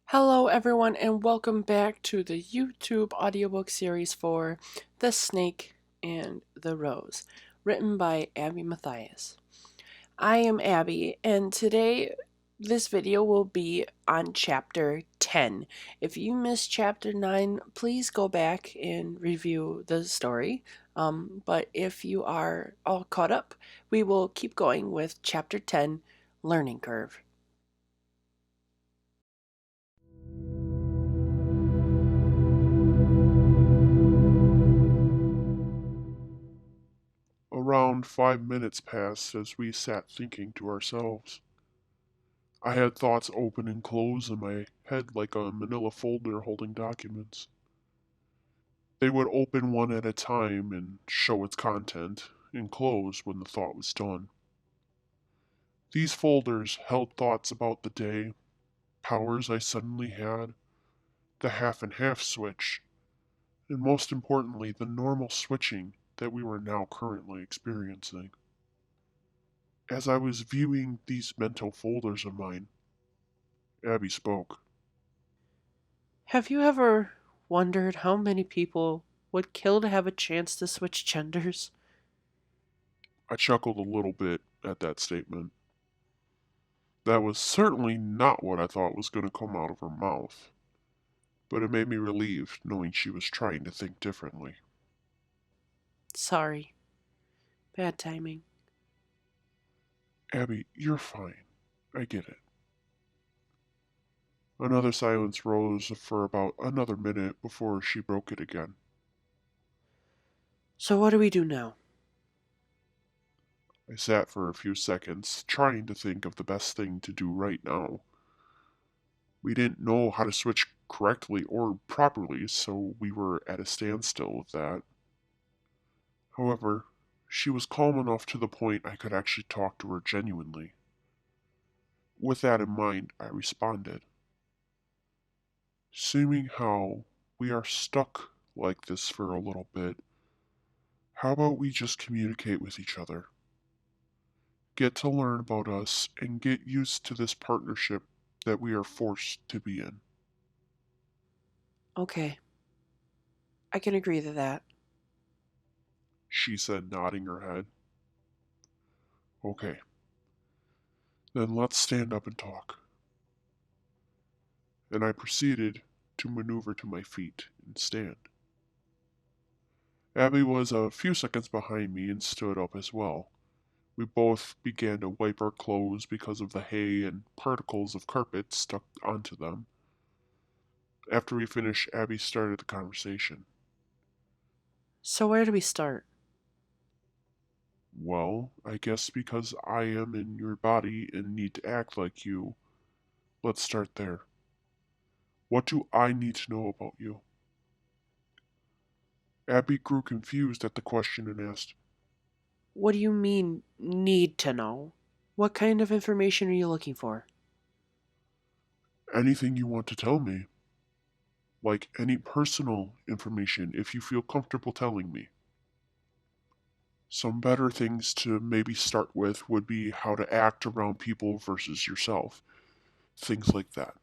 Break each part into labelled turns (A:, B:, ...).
A: Hello, everyone, and welcome back to the YouTube audiobook series for The Snake and the Rose, written by Abby Matthies. I am Abby, and today this video will be on chapter 10. If you missed chapter 9, please go back and review the story. But if you are all caught up, we will keep going with chapter 10, Learning Curve.
B: Around 5 minutes passed as we sat thinking to ourselves. I had thoughts open and close in my head like a manila folder holding documents. They would open one at a time and show its content, and close when the thought was done. These folders held thoughts about the day, powers I suddenly had, the half and half switch, and most importantly, the normal switching that we were now currently experiencing. As I was viewing these mental folders of mine, Abby spoke.
A: Have you ever wondered how many people would kill to have a chance to switch genders?
B: I chuckled a little bit at that statement. That was certainly not what I thought was going to come out of her mouth, but it made me relieved knowing she was trying to think differently.
A: Sorry, bad timing.
B: Abby, you're fine. I get it. Another silence rose for about another minute before she broke it again.
A: So, what do we do now?
B: I sat for a few seconds, trying to think of the best thing to do right now. We didn't know how to switch correctly or properly, so we were at a standstill with that. However, she was calm enough to the point I could actually talk to her genuinely. With that in mind, I responded. Seeming how we are stuck like this for a little bit, how about we just communicate with each other? Get to learn about us and get used to this partnership that we are forced to be in.
A: Okay, I can agree to that.
B: She said, nodding her head. Okay, then let's stand up and talk. And I proceeded to maneuver to my feet and stand. Abby was a few seconds behind me and stood up as well. We both began to wipe our clothes because of the hay and particles of carpet stuck onto them. After we finished, Abby started the conversation.
A: So, where do we start?
B: Well, I guess because I am in your body and need to act like you, let's start there. What do I need to know about you? Abby grew confused at the question and asked,
A: What do you mean, need to know? What kind of information are you looking for?
B: anything you want to tell me? Like any personal information if you feel comfortable telling me. Some better things to maybe start with would be how to act around people versus yourself. Things like that.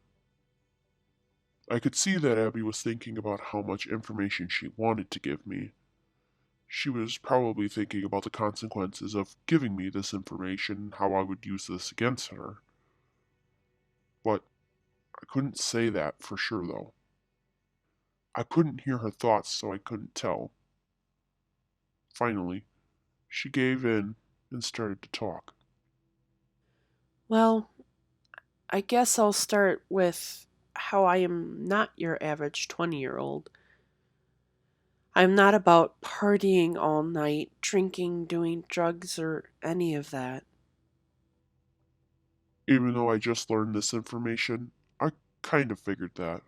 B: I could see that Abby was thinking about how much information she wanted to give me. She was probably thinking about the consequences of giving me this information, how I would use this against her. But I couldn't say that for sure, though. I couldn't hear her thoughts, so I couldn't tell. Finally, she gave in and started to talk.
A: Well, I guess I'll start with how I am not your average 20-year-old. I'm not about partying all night, drinking, doing drugs, or any of that.
B: Even though I just learned this information, I kind of figured that.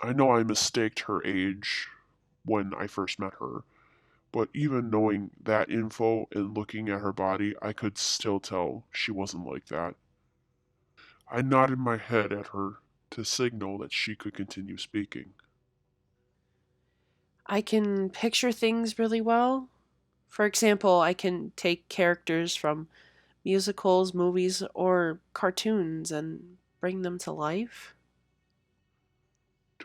B: I know I mistaked her age when I first met her, but even knowing that info and looking at her body, I could still tell she wasn't like that. I nodded my head at her to signal that she could continue speaking.
A: I can picture things really well. For example, I can take characters from musicals, movies, or cartoons and bring them to life.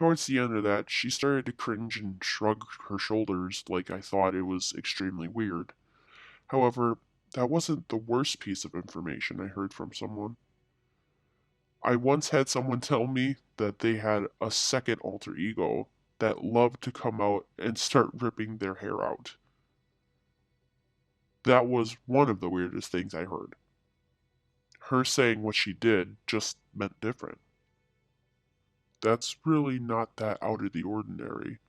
B: Towards the end of that, she started to cringe and shrug her shoulders like I thought it was extremely weird. However, that wasn't the worst piece of information I heard from someone. I once had someone tell me that they had a second alter ego that loved to come out and start ripping their hair out. That was one of the weirdest things I heard. Her saying what she did just meant different. That's really not that out of the ordinary.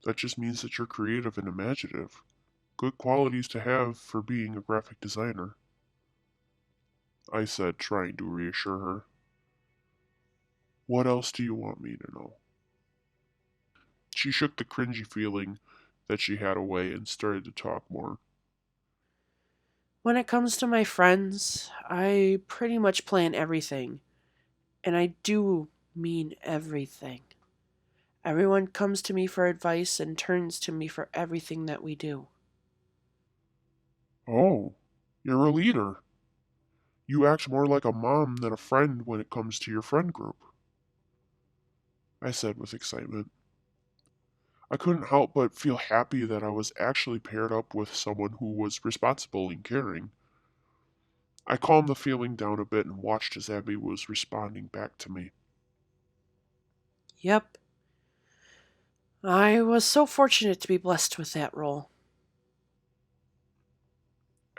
B: That just means that you're creative and imaginative. Good qualities to have for being a graphic designer, I said, trying to reassure her. What else do you want me to know? She shook the cringy feeling that she had away and started to talk more.
A: When it comes to my friends, I pretty much plan everything. And I do mean everything. Everyone comes to me for advice and turns to me for everything that we do.
B: Oh, you're a leader. You act more like a mom than a friend when it comes to your friend group, I said with excitement. I couldn't help but feel happy that I was actually paired up with someone who was responsible and caring. I calmed the feeling down a bit and watched as Abby was responding back to me.
A: Yep, I was so fortunate to be blessed with that role.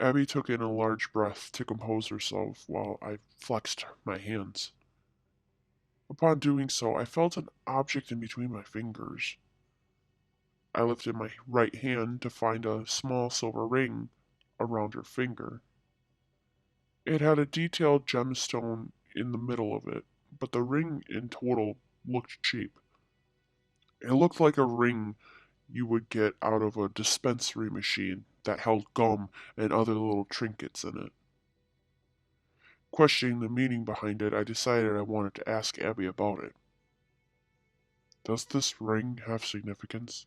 B: Abby took in a large breath to compose herself while I flexed my hands. Upon doing so, I felt an object in between my fingers. I lifted my right hand to find a small silver ring around her finger. It had a detailed gemstone in the middle of it, but the ring in total looked cheap. It looked like a ring you would get out of a dispensary machine that held gum and other little trinkets in it. Questioning the meaning behind it, I decided I wanted to ask Abby about it. Does this ring have significance?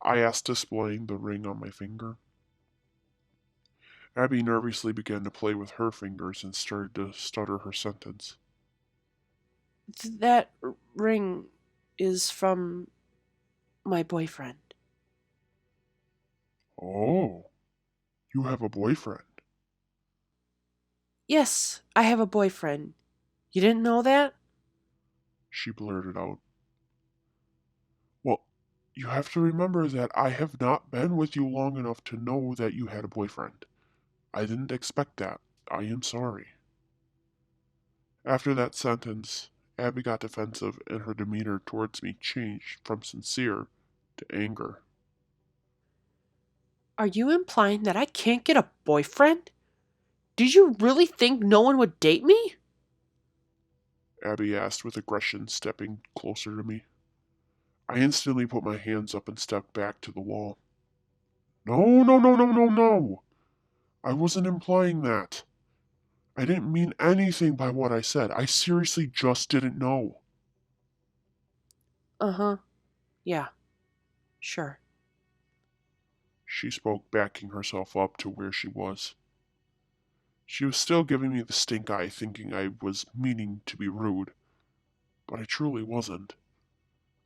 B: I asked, displaying the ring on my finger. Abby nervously began to play with her fingers and started to stutter her sentence.
A: That ring is from my boyfriend.
B: Oh, you have a boyfriend,
A: Yes, I have a boyfriend. You didn't know that?
B: she blurted out. Well, you have to remember that I have not been with you long enough to know that you had a boyfriend. I didn't expect that. I am sorry. After that sentence, Abby got defensive and her demeanor towards me changed from sincere to anger.
A: Are you implying that I can't get a boyfriend? Did you really think no one would date me?
B: Abby asked with aggression, stepping closer to me. I instantly put my hands up and stepped back to the wall. No, no, no, no, no, no! I wasn't implying that. I didn't mean anything by what I said. I seriously just didn't know.
A: Uh huh. Yeah, sure.
B: She spoke, backing herself up to where she was. She was still giving me the stink eye, thinking I was meaning to be rude, but I truly wasn't.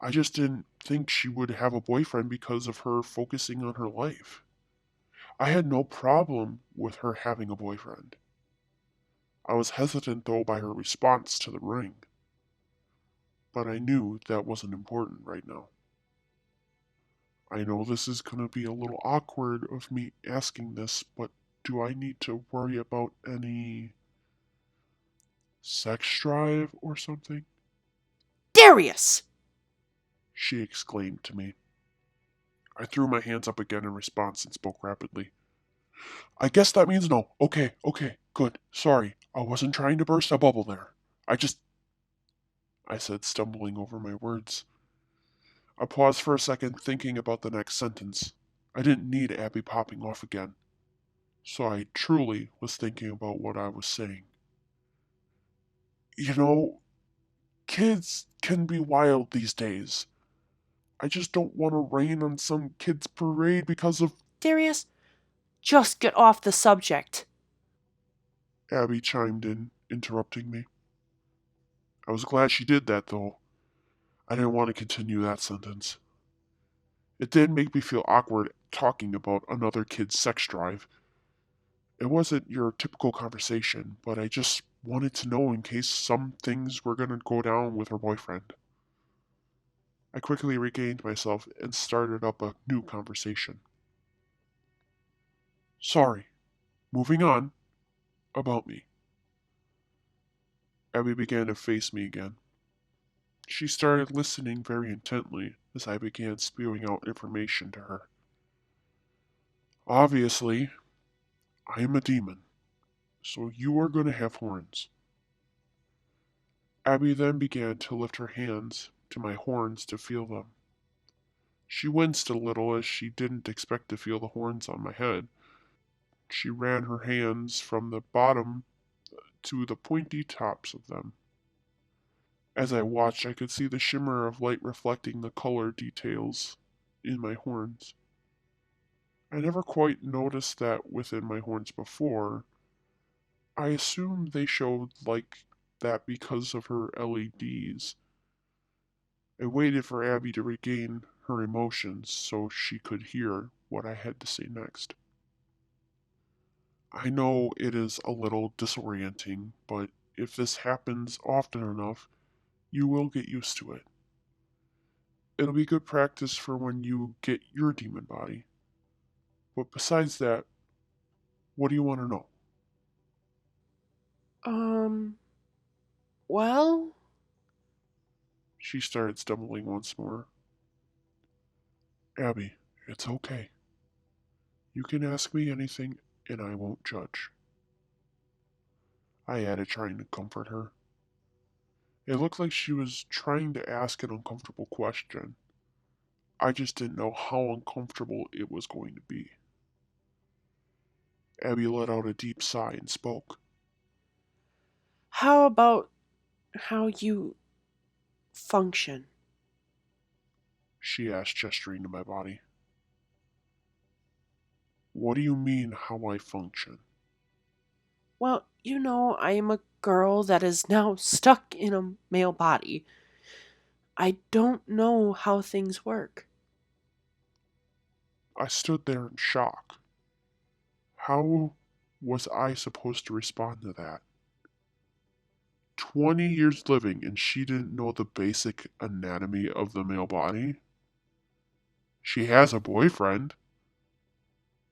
B: I just didn't think she would have a boyfriend because of her focusing on her life. I had no problem with her having a boyfriend. I was hesitant though by her response to the ring, but I knew that wasn't important right now. I know this is going to be a little awkward of me asking this, but do I need to worry about any sex drive or something?
A: Darius!
B: She exclaimed to me. I threw my hands up again in response and spoke rapidly. I guess that means no. Okay, okay, good. Sorry, I wasn't trying to burst a bubble there. I said, stumbling over my words. I paused for a second, thinking about the next sentence. I didn't need Abby popping off again, so I truly was thinking about what I was saying. You know, kids can be wild these days. I just don't want to rain on some kid's parade because of.
A: Darius, just get off the subject.
B: Abby chimed in, interrupting me. I was glad she did that, though. I didn't want to continue that sentence. It did make me feel awkward talking about another kid's sex drive. It wasn't your typical conversation, but I just wanted to know in case some things were going to go down with her boyfriend. I quickly regained myself and started up a new conversation. Sorry, moving on, about me. Abby began to face me again. She started listening very intently as I began spewing out information to her. Obviously, I am a demon, so you are going to have horns. Abby then began to lift her hands to my horns to feel them. She winced a little as she didn't expect to feel the horns on my head. She ran her hands from the bottom to the pointy tops of them. As I watched, I could see the shimmer of light reflecting the color details in my horns. I never quite noticed that within my horns before. I assumed they showed like that because of her LEDs. I waited for Abby to regain her emotions so she could hear what I had to say next. I know it is a little disorienting, but if this happens often enough, you will get used to it. It'll be good practice for when you get your demon body. But besides that, what do you want to know?
A: Um, well,
B: She started stumbling once more. Abby, it's okay. You can ask me anything and I won't judge. I added, trying to comfort her. It looked like she was trying to ask an uncomfortable question. I just didn't know how uncomfortable it was going to be. Abby let out a deep sigh and spoke.
A: how about how you function?
B: She asked, gesturing to my body. What do you mean, how I function?
A: Well, I am a girl that is now stuck in a male body. I don't know how things work.
B: I stood there in shock. How was I supposed to respond to that? 20 years living and she didn't know the basic anatomy of the male body? She has a boyfriend.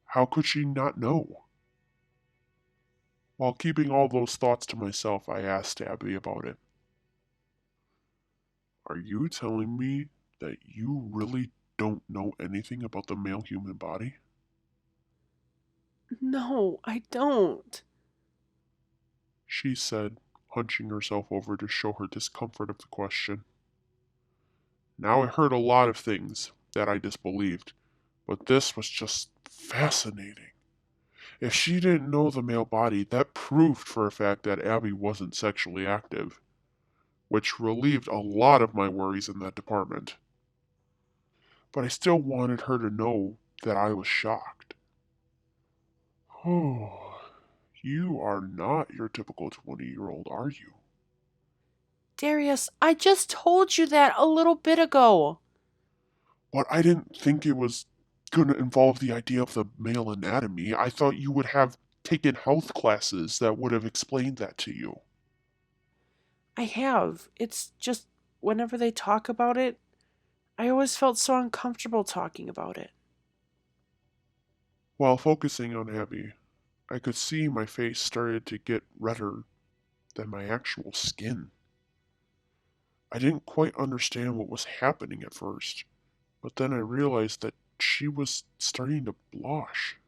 B: How could she not know? While keeping all those thoughts to myself, I asked Abby about it. Are you telling me that you really don't know anything about the male human body?
A: No, I don't.
B: She said, hunching herself over to show her discomfort of the question. Now I heard a lot of things that I disbelieved, but this was just fascinating. If she didn't know the male body, that proved for a fact that Abby wasn't sexually active, which relieved a lot of my worries in that department. But I still wanted her to know that I was shocked. Oh, you are not your typical 20-year-old, are you?
A: Darius, I just told you that a little bit ago.
B: But I didn't think it was going to involve the idea of the male anatomy. I thought you would have taken health classes that would have explained that to you.
A: I have. It's just whenever they talk about it, I always felt so uncomfortable talking about it.
B: While focusing on Abby, I could see my face started to get redder than my actual skin. I didn't quite understand what was happening at first, but then I realized that she was starting to blush.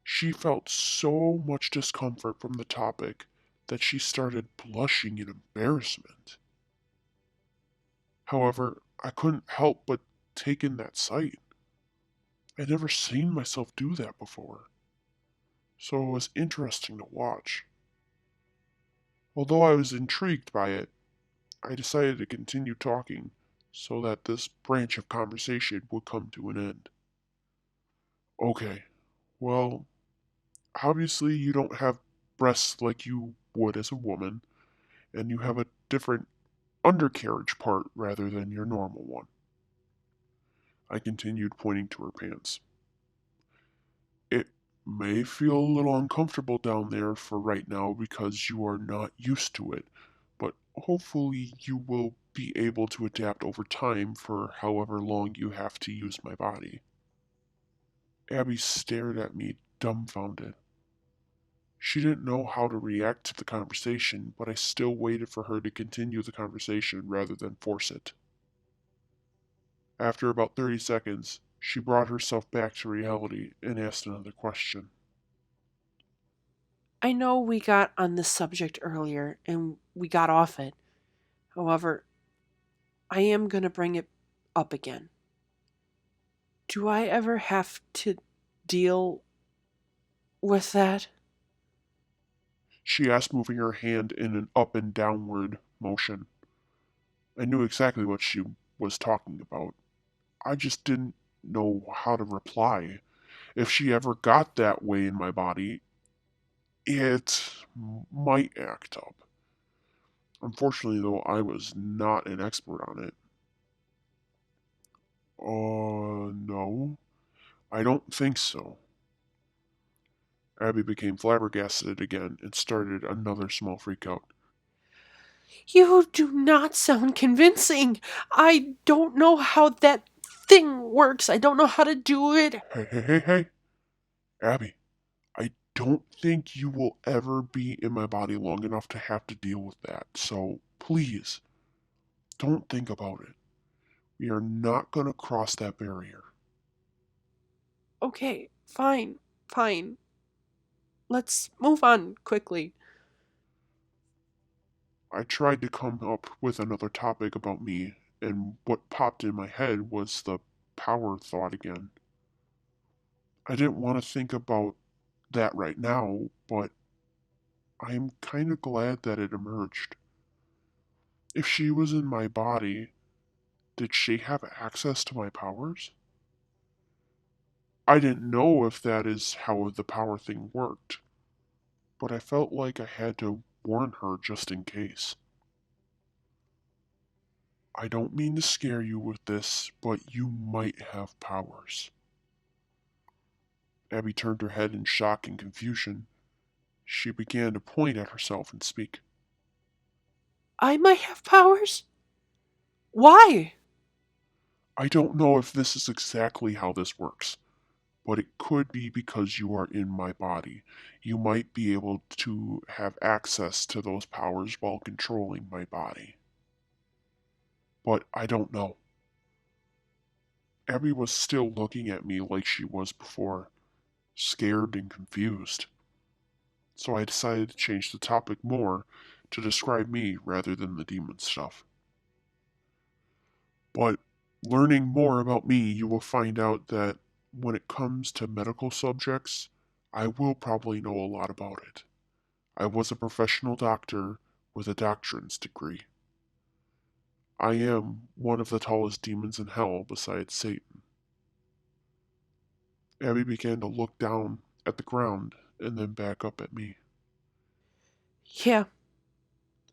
B: She felt so much discomfort from the topic that she started blushing in embarrassment. However, I couldn't help but take in that sight. I'd never seen myself do that before, so it was interesting to watch. Although I was intrigued by it, I decided to continue talking so that this branch of conversation would come to an end. Okay, well, obviously you don't have breasts like you would as a woman, and you have a different undercarriage part rather than your normal one. I continued, pointing to her pants. It may feel a little uncomfortable down there for right now because you are not used to it, but hopefully you will be able to adapt over time for however long you have to use my body. Abby stared at me, dumbfounded. She didn't know how to react to the conversation, but I still waited for her to continue the conversation rather than force it. After about 30 seconds, she brought herself back to reality and asked another question.
A: I know we got on this subject earlier and we got off it. However, I am going to bring it up again. Do I ever have to deal with that?
B: She asked, moving her hand in an up and downward motion. I knew exactly what she was talking about. I just didn't know how to reply. If she ever got that way in my body, it might act up. Unfortunately, though, I was not an expert on it. No, I don't think so. Abby became flabbergasted again and started another small freakout.
A: You do not sound convincing. I don't know how that thing works. I don't know how to do it.
B: Hey. Abby, I don't think you will ever be in my body long enough to have to deal with that. So please, don't think about it. We are not going to cross that barrier.
A: Okay, fine. Let's move on quickly.
B: I tried to come up with another topic about me, and what popped in my head was the power thought again. I didn't want to think about that right now, but I am kind of glad that it emerged. If she was in my body, did she have access to my powers? I didn't know if that is how the power thing worked, but I felt like I had to warn her just in case. I don't mean to scare you with this, but you might have powers. Abby turned her head in shock and confusion. She began to point at herself and speak.
A: I might have powers? Why?
B: I don't know if this is exactly how this works, but it could be because you are in my body. You might be able to have access to those powers while controlling my body. But I don't know. Abby was still looking at me like she was before, scared and confused. So I decided to change the topic more to describe me rather than the demon stuff. But learning more about me, you will find out that when it comes to medical subjects, I will probably know a lot about it. I was a professional doctor with a doctorate's degree. I am one of the tallest demons in hell besides Satan. Abby began to look down at the ground and then back up at me.
A: Yeah,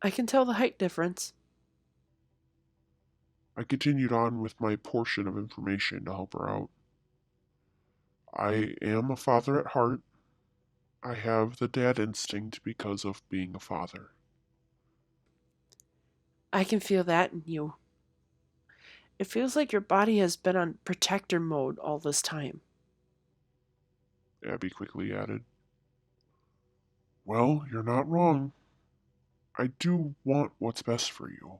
A: I can tell the height difference.
B: I continued on with my portion of information to help her out. I am a father at heart. I have the dad instinct because of being a father.
A: I can feel that in you. It feels like your body has been on protector mode all this time.
B: Abby quickly added. Well, you're not wrong. I do want what's best for you.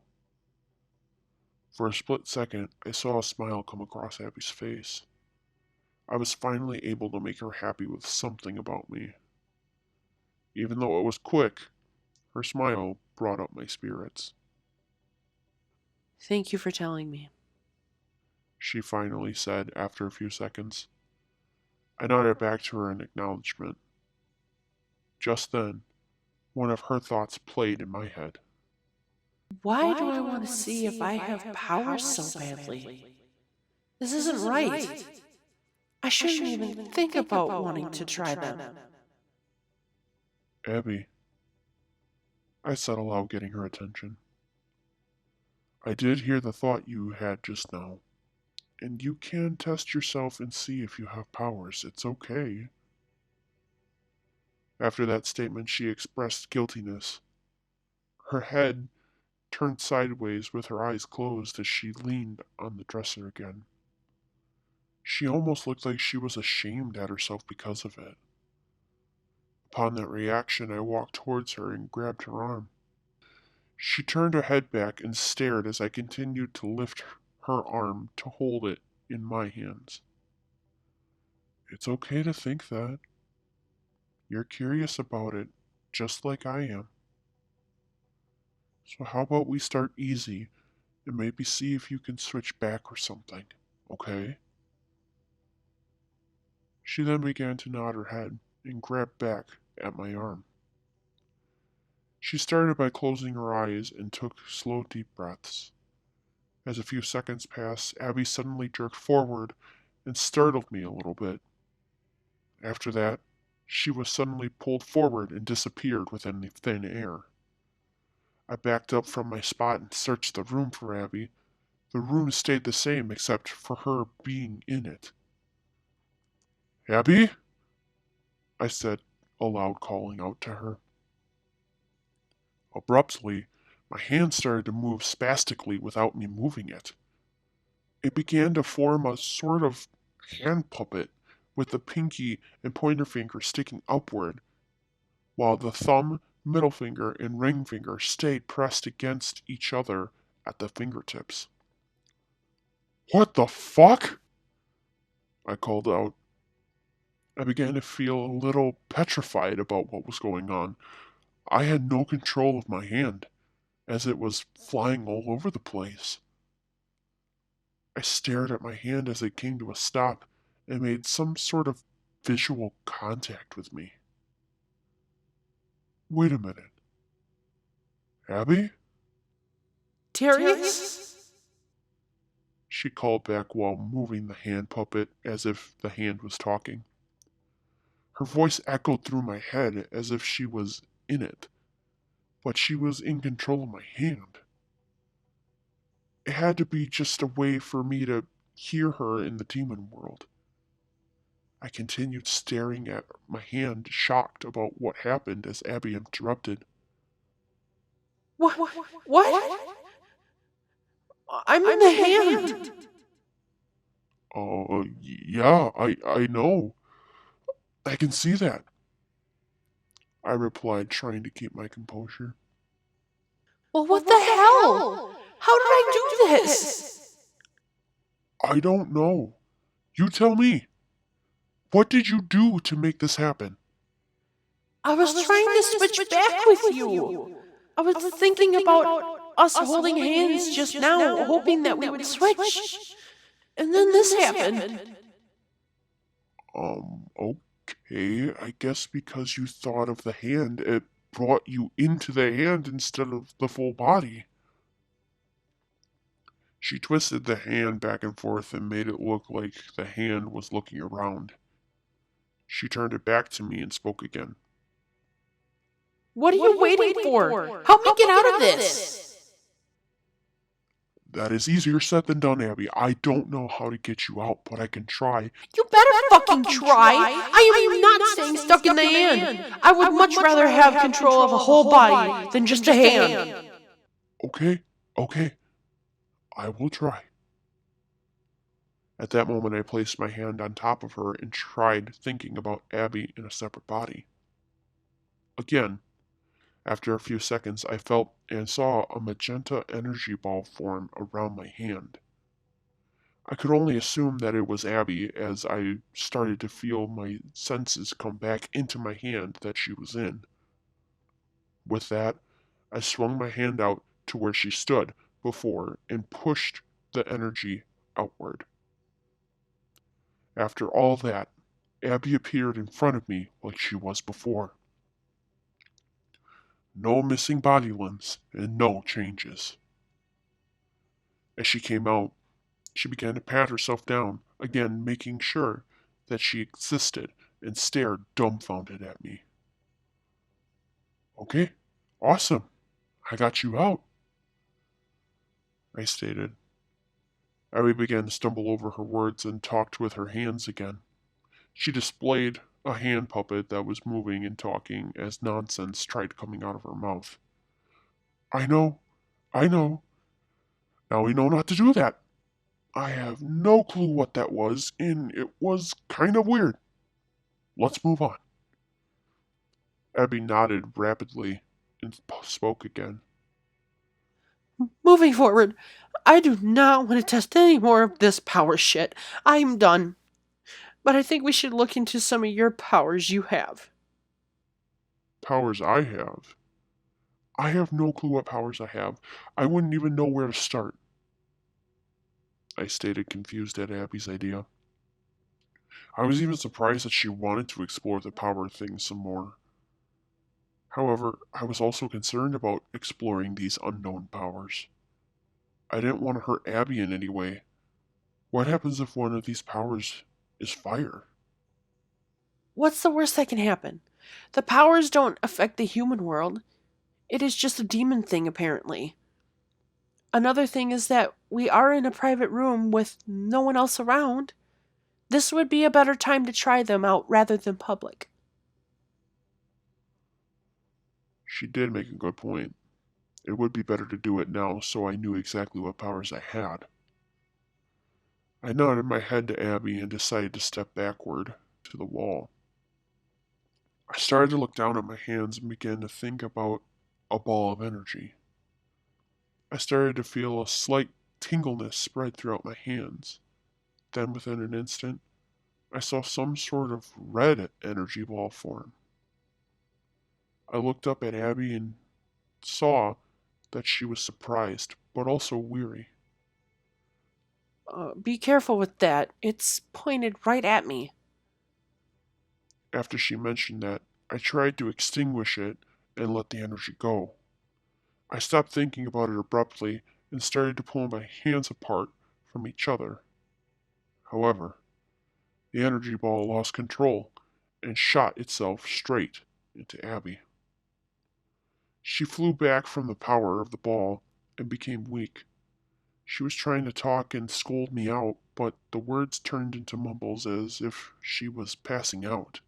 B: For a split second, I saw a smile come across Abby's face. I was finally able to make her happy with something about me. Even though it was quick, her smile brought up my spirits.
A: Thank you for telling me.
B: She finally said after a few seconds. I nodded back to her in acknowledgement. Just then, one of her thoughts played in my head.
A: Why do I want to see if I have powers so badly? This isn't right. I shouldn't even think about wanting to try them.
B: Abby, I said aloud, getting her attention. I did hear the thought you had just now, and you can test yourself and see if you have powers. It's okay. After that statement, she expressed guiltiness. Her head turned sideways with her eyes closed as she leaned on the dresser again. She almost looked like she was ashamed at herself because of it. Upon that reaction, I walked towards her and grabbed her arm. She turned her head back and stared as I continued to lift her arm to hold it in my hands. It's okay to think that. You're curious about it, just like I am. So how about we start easy and maybe see if you can switch back or something, okay? She then began to nod her head and grabbed back at my arm. She started by closing her eyes and took slow, deep breaths. As a few seconds passed, Abby suddenly jerked forward and startled me a little bit. After that, she was suddenly pulled forward and disappeared within the thin air. I backed up from my spot and searched the room for Abby. The room stayed the same except for her being in it. Abby? I said, aloud, calling out to her. Abruptly, my hand started to move spastically without me moving it. It began to form a sort of hand puppet with the pinky and pointer finger sticking upward, while the thumb, middle finger, and ring finger stayed pressed against each other at the fingertips. What the fuck? I called out. I began to feel a little petrified about what was going on. I had no control of my hand, as it was flying all over the place. I stared at my hand as it came to a stop and made some sort of visual contact with me. Wait a minute. Abby?
A: Darius?
B: She called back while moving the hand puppet as if the hand was talking. Her voice echoed through my head as if she was in it, but she was in control of my hand. It had to be just a way for me to hear her in the demon world. I continued staring at my hand, shocked about what happened as Abby interrupted.
A: What? What? I'm in the hand.
B: Yeah, I know. I can see that, I replied, trying to keep my composure.
A: Well, what the hell? How did I do this?
B: I don't know. You tell me. What did you do to make this happen?
A: I was trying to switch back with you. I was thinking about us holding hands just now, hoping that we would switch. And then this happened.
B: Okay. I guess because you thought of the hand, it brought you into the hand instead of the full body. She twisted the hand back and forth and made it look like the hand was looking around. She turned it back to me and spoke again.
A: What are you waiting for? Help me get out of this.
B: That is easier said than done, Abby. I don't know how to get you out, but I can try.
A: You better fucking try. I am not staying stuck in the hand. I would much rather have control of a whole body than just a hand.
B: Okay, okay. I will try. At that moment, I placed my hand on top of her and tried thinking about Abby in a separate body. Again, after a few seconds, I felt and saw a magenta energy ball form around my hand. I could only assume that it was Abby as I started to feel my senses come back into my hand that she was in. With that, I swung my hand out to where she stood before and pushed the energy outward. After all that, Abby appeared in front of me like she was before. No missing body limbs and no changes. As she came out, she began to pat herself down, again making sure that she existed, and stared dumbfounded at me. Okay, awesome. I got you out. I stated. Abby began to stumble over her words and talked with her hands again. She displayed a hand puppet that was moving and talking as nonsense tried coming out of her mouth. I know, I know. Now we know not to do that. I have no clue what that was, and it was kind of weird. Let's move on. Abby nodded rapidly and spoke again.
A: Moving forward, I do not want to test any more of this power shit. I'm done. But I think we should look into some of your powers you have.
B: Powers I have? I have no clue what powers I have. I wouldn't even know where to start. I stated, confused at Abby's idea. I was even surprised that she wanted to explore the power thing some more. However, I was also concerned about exploring these unknown powers. I didn't want to hurt Abby in any way. What happens if one of these powers is fire?
A: What's the worst that can happen? The powers don't affect the human world. It is just a demon thing, apparently. Another thing is that we are in a private room with no one else around. This would be a better time to try them out rather than public.
B: She did make a good point. It would be better to do it now so I knew exactly what powers I had. I nodded my head to Abby and decided to step backward to the wall. I started to look down at my hands and began to think about a ball of energy. I started to feel a slight tingleness spread throughout my hands. Then, within an instant, I saw some sort of red energy ball form. I looked up at Abby and saw that she was surprised, but also weary.
A: Be careful with that. It's pointed right at me.
B: After she mentioned that, I tried to extinguish it and let the energy go. I stopped thinking about it abruptly and started to pull my hands apart from each other. However, the energy ball lost control and shot itself straight into Abby. She flew back from the power of the ball and became weak. She was trying to talk and scold me out, but the words turned into mumbles as if she was passing out.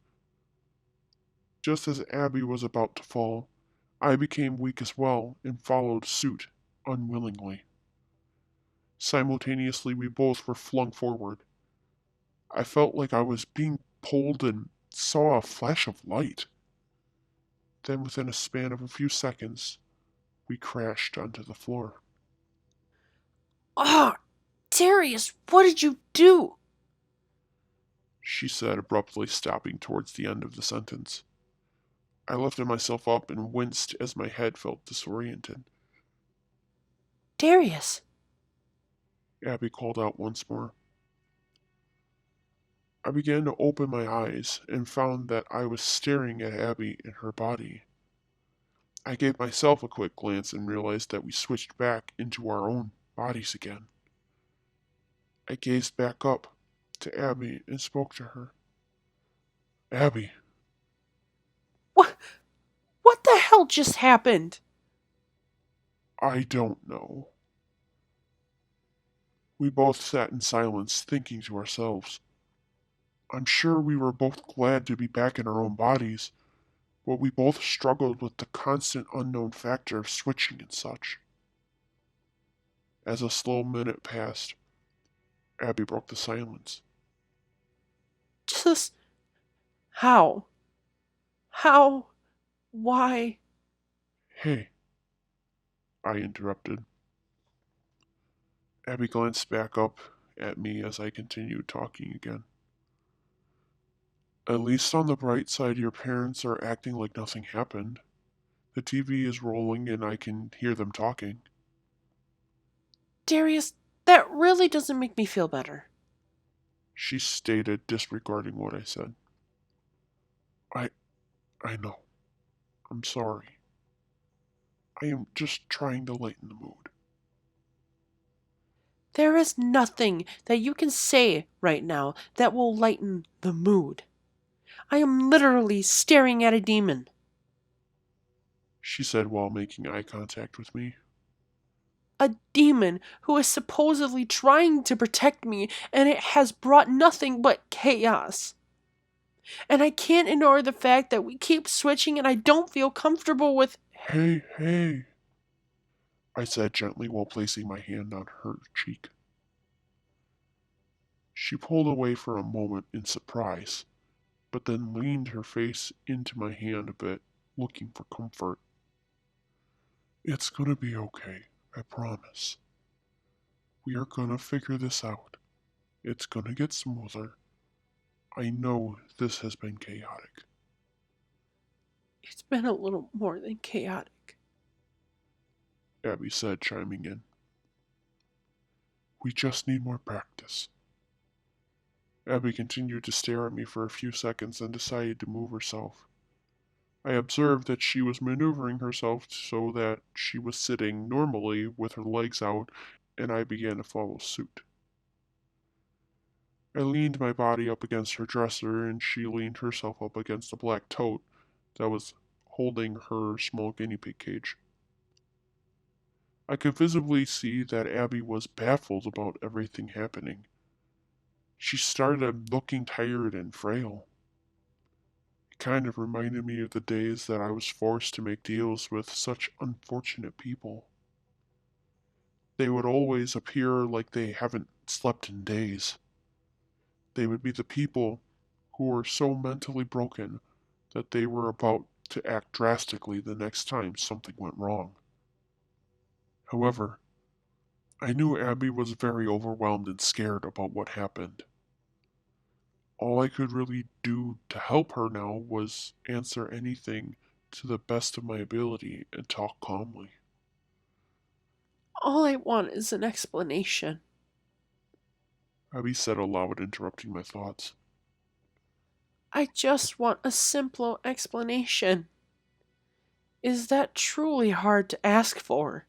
B: Just as Abby was about to fall, I became weak as well and followed suit, unwillingly. Simultaneously, we both were flung forward. I felt like I was being pulled and saw a flash of light. Then, within a span of a few seconds, we crashed onto the floor.
A: Ah, Darius, what did you do?
B: She said, abruptly stopping towards the end of the sentence. I lifted myself up and winced as my head felt disoriented.
A: Darius.
B: Abby called out once more. I began to open my eyes and found that I was staring at Abby and her body. I gave myself a quick glance and realized that we switched back into our own bodies again. I gazed back up to Abby and spoke to her. Abby,
A: What? What the hell just happened?
B: I don't know. We both sat in silence, thinking to ourselves. I'm sure we were both glad to be back in our own bodies, but we both struggled with the constant unknown factor of switching and such. As a slow minute passed, Abby broke the silence.
A: Just how? How? Why?
B: Hey, I interrupted. Abby glanced back up at me as I continued talking again. At least on the bright side, your parents are acting like nothing happened. The TV is rolling and I can hear them talking.
A: Darius, that really doesn't make me feel better.
B: She stated, disregarding what I said. I I know. I'm sorry. I am just trying to lighten the mood.
A: There is nothing that you can say right now that will lighten the mood. I am literally staring at a demon.
B: She said while making eye contact with me.
A: A demon who is supposedly trying to protect me, and it has brought nothing but chaos. And I can't ignore the fact that we keep switching and I don't feel comfortable with.
B: Hey, hey, I said gently while placing my hand on her cheek. She pulled away for a moment in surprise, but then leaned her face into my hand a bit, looking for comfort. It's gonna be okay, I promise. We are gonna figure this out. It's gonna get smoother. I know this has been chaotic.
A: It's been a little more than chaotic.
B: Abby said, chiming in. We just need more practice. Abby continued to stare at me for a few seconds and decided to move herself. I observed that she was maneuvering herself so that she was sitting normally with her legs out, and I began to follow suit. I leaned my body up against her dresser, and she leaned herself up against a black tote that was holding her small guinea pig cage. I could visibly see that Abby was baffled about everything happening. She started looking tired and frail. It kind of reminded me of the days that I was forced to make deals with such unfortunate people. They would always appear like they haven't slept in days. They would be the people who were so mentally broken that they were about to act drastically the next time something went wrong. However, I knew Abby was very overwhelmed and scared about what happened. All I could really do to help her now was answer anything to the best of my ability and talk calmly.
A: All I want is an explanation.
B: Abby said aloud, interrupting my thoughts.
A: I just want a simple explanation. Is that truly hard to ask for?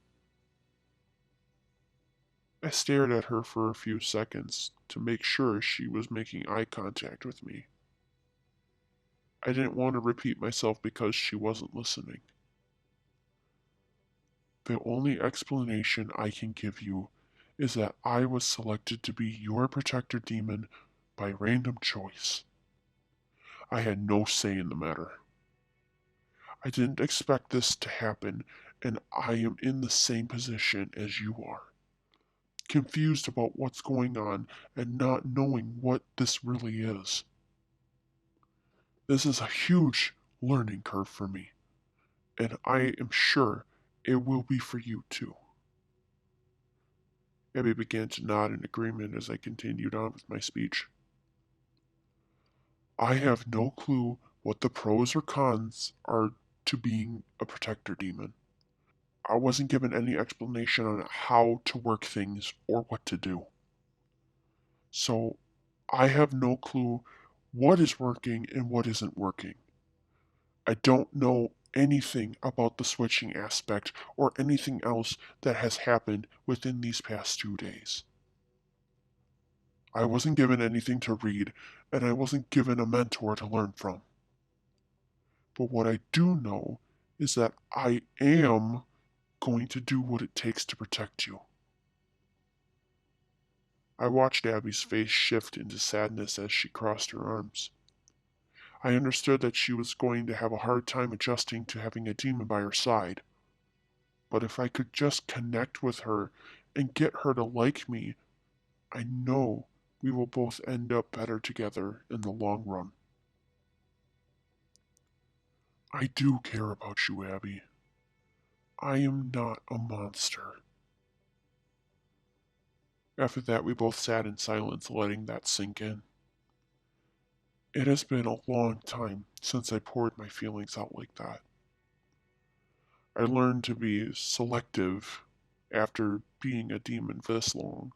B: I stared at her for a few seconds to make sure she was making eye contact with me. I didn't want to repeat myself because she wasn't listening. The only explanation I can give you is that I was selected to be your protector demon by random choice. I had no say in the matter. I didn't expect this to happen, and I am in the same position as you are. Confused about what's going on and not knowing what this really is. This is a huge learning curve for me, and I am sure it will be for you too. Abby began to nod in agreement as I continued on with my speech. I have no clue what the pros or cons are to being a protector demon. I wasn't given any explanation on how to work things or what to do. So I have no clue what is working and what isn't working. I don't know anything about the switching aspect or anything else that has happened within these past 2 days. I wasn't given anything to read, and I wasn't given a mentor to learn from. But what I do know is that I am going to do what it takes to protect you. I watched Abby's face shift into sadness as she crossed her arms. I understood that she was going to have a hard time adjusting to having a demon by her side. But if I could just connect with her and get her to like me, I know we will both end up better together in the long run. I do care about you, Abby. I am not a monster. After that, we both sat in silence, letting that sink in. It has been a long time since I poured my feelings out like that. I learned to be selective after being a demon for this long.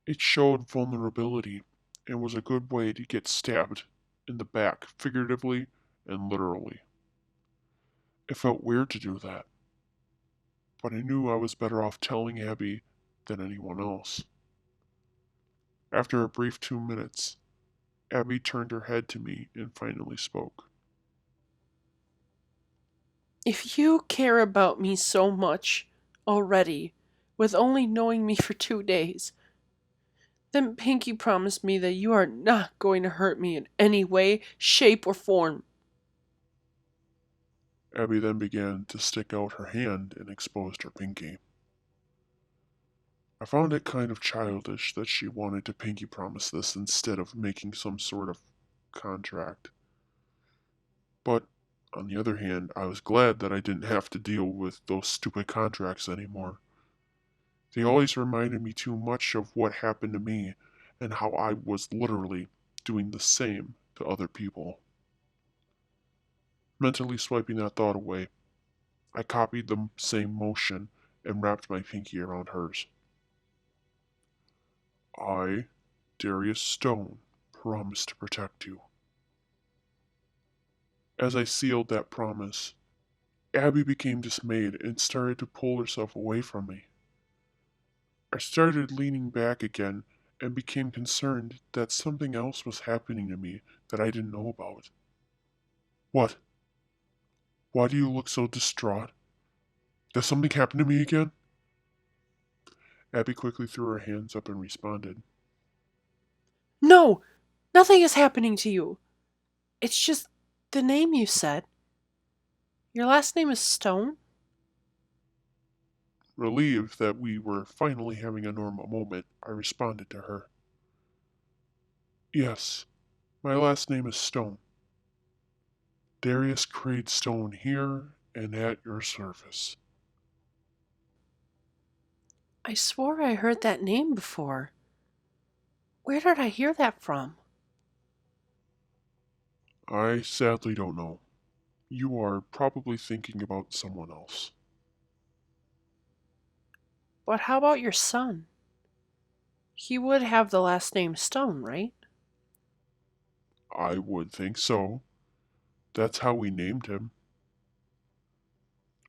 B: It showed vulnerability and was a good way to get stabbed in the back, figuratively and literally. It felt weird to do that, but I knew I was better off telling Abby than anyone else. After a brief 2 minutes, Abby turned her head to me and finally spoke.
A: If you care about me so much, already, with only knowing me for 2 days. Then Pinky promised me that you are not going to hurt me in any way, shape, or form.
B: Abby then began to stick out her hand and exposed her pinky. I found it kind of childish that she wanted to pinky promise this instead of making some sort of contract. But, on the other hand, I was glad that I didn't have to deal with those stupid contracts anymore. They always reminded me too much of what happened to me and how I was literally doing the same to other people. Mentally swiping that thought away, I copied the same motion and wrapped my pinky around hers. I, Darius Stone, promise to protect you. As I sealed that promise, Abby became dismayed and started to pull herself away from me. I started leaning back again and became concerned that something else was happening to me that I didn't know about. What? Why do you look so distraught? Does something happen to me again? Abby quickly threw her hands up and responded.
A: No, nothing is happening to you. It's just the name you said. Your last name is Stone?
B: Relieved that we were finally having a normal moment, I responded to her. Yes, my last name is Stone. Darius Craig Stone here and at your service.
A: I swore I heard that name before. Where did I hear that from?
B: I sadly don't know. You are probably thinking about someone else.
A: But how about your son? He would have the last name Stone, right?
B: I would think so. That's how we named him.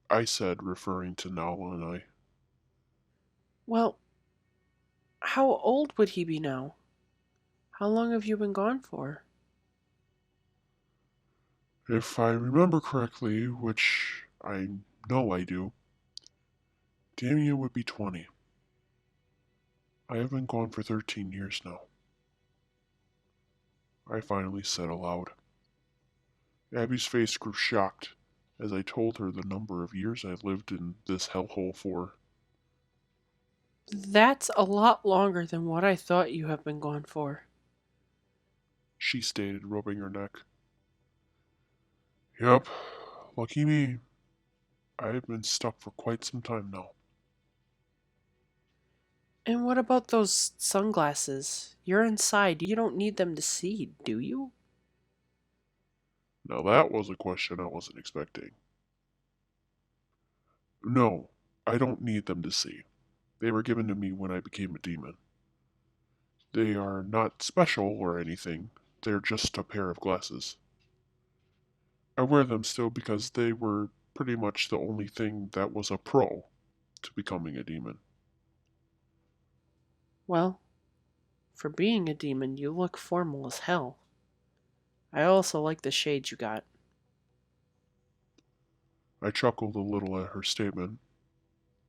B: I said, referring to Nala and I.
A: Well, how old would he be now? How long have you been gone for?
B: If I remember correctly, which I know I do, Damien would be 20. I have been gone for 13 years now. I finally said aloud. Abby's face grew shocked as I told her the number of years I lived in this hellhole for.
A: That's a lot longer than what I thought you have been gone for.
B: She stated, rubbing her neck. Yep, lucky me. I have been stuck for quite some time now.
A: And what about those sunglasses? You're inside. You don't need them to see, do you?
B: Now that was a question I wasn't expecting. No, I don't need them to see. They were given to me when I became a demon. They are not special or anything, they're just a pair of glasses. I wear them still because they were pretty much the only thing that was a pro to becoming a demon.
A: Well, for being a demon, you look formal as hell. I also like the shades you got.
B: I chuckled a little at her statement,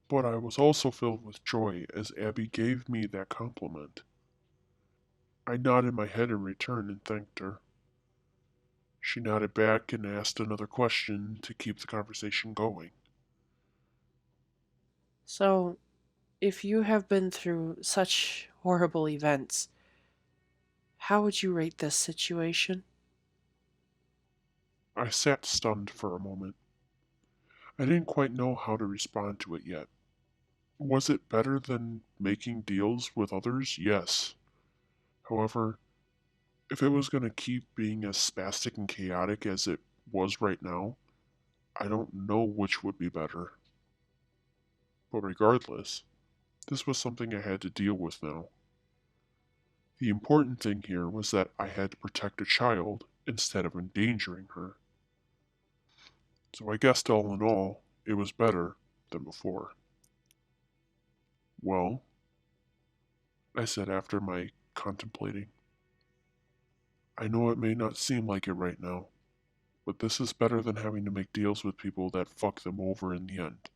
B: but I was also filled with joy as Abby gave me that compliment. I nodded my head in return and thanked her. She nodded back and asked another question to keep the conversation going.
A: So, if you have been through such horrible events, how would you rate this situation?
B: I sat stunned for a moment. I didn't quite know how to respond to it yet. Was it better than making deals with others? Yes. However, if it was going to keep being as spastic and chaotic as it was right now, I don't know which would be better. But regardless, this was something I had to deal with now. The important thing here was that I had to protect a child instead of endangering her. So I guessed all in all, it was better than before. Well, I said after my contemplating, I know it may not seem like it right now, but this is better than having to make deals with people that fuck them over in the end.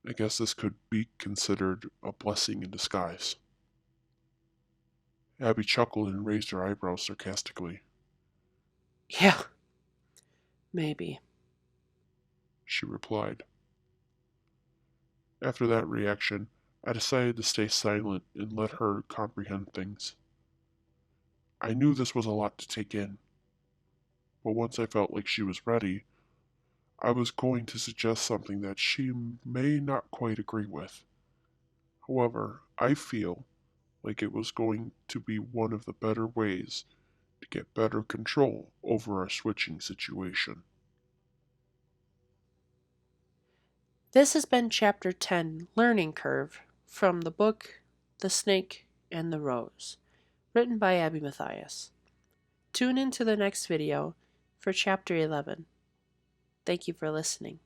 B: I guess this could be considered a blessing in disguise. Abby chuckled and raised her eyebrows sarcastically.
A: Yeah, maybe.
B: She replied. After that reaction, I decided to stay silent and let her comprehend things. I knew this was a lot to take in, but once I felt like she was ready, I was going to suggest something that she may not quite agree with. However, I feel like it was going to be one of the better ways to get better control over our switching situation.
A: This has been Chapter 10, Learning Curve, from the book The Snake and the Rose, written by Abby Matthies. Tune in to the next video for Chapter 11. Thank you for listening.